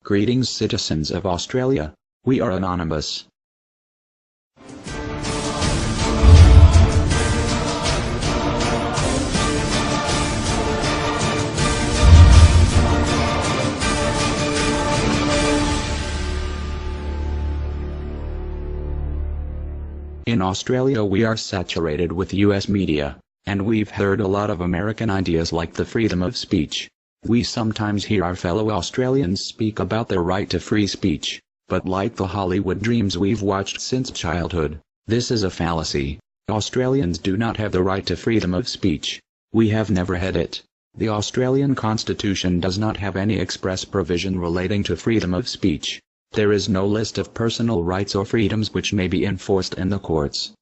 Greetings, citizens of Australia. We are anonymous. In Australia we are saturated with US media, and we've heard a lot of American ideas like the freedom of speech. We sometimes hear our fellow Australians speak about their right to free speech, but like the Hollywood dreams we've watched since childhood, this is a fallacy. Australians do not have the right to freedom of speech. We have never had it. The Australian Constitution does not have any express provision relating to freedom of speech. There is no list of personal rights or freedoms which may be enforced in the courts.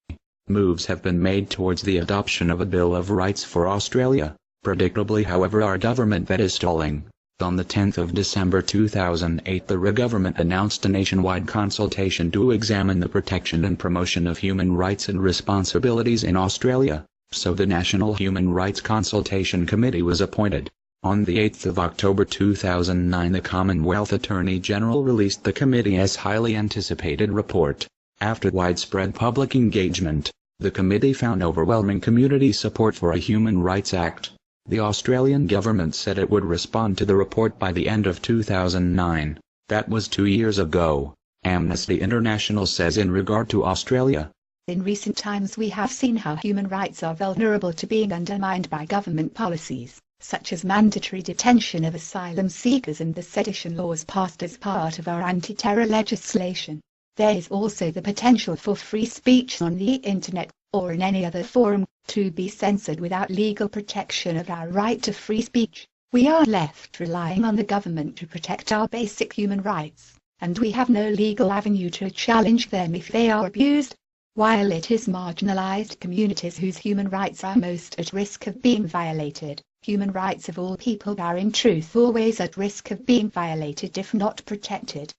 Moves have been made towards the adoption of a Bill of Rights for Australia. Predictably, however, our government that is stalling. On the 10th of December 2008, the government announced a nationwide consultation to examine the protection and promotion of human rights and responsibilities in Australia, so the National Human Rights Consultation Committee was appointed. On the 8th of October 2009, the Commonwealth Attorney General released the committee's highly anticipated report. After widespread public engagement, the committee found overwhelming community support for a Human Rights Act. The Australian government said it would respond to the report by the end of 2009. That was 2 years ago. Amnesty International says in regard to Australia, in recent times we have seen how human rights are vulnerable to being undermined by government policies, such as mandatory detention of asylum seekers and the sedition laws passed as part of our anti-terror legislation. There is also the potential for free speech on the internet, or in any other forum, to be censored without legal protection of our right to free speech. We are left relying on the government to protect our basic human rights, and we have no legal avenue to challenge them if they are abused. While it is marginalized communities whose human rights are most at risk of being violated, human rights of all people are in truth always at risk of being violated if not protected.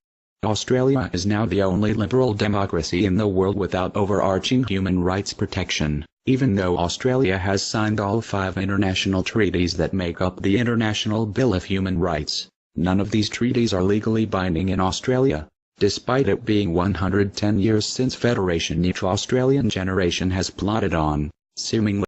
Australia is now the only liberal democracy in the world without overarching human rights protection. Even though Australia has signed all 5 international treaties that make up the International Bill of Human Rights, none of these treaties are legally binding in Australia. Despite it being 110 years since Federation, each Australian generation has plodded on, seemingly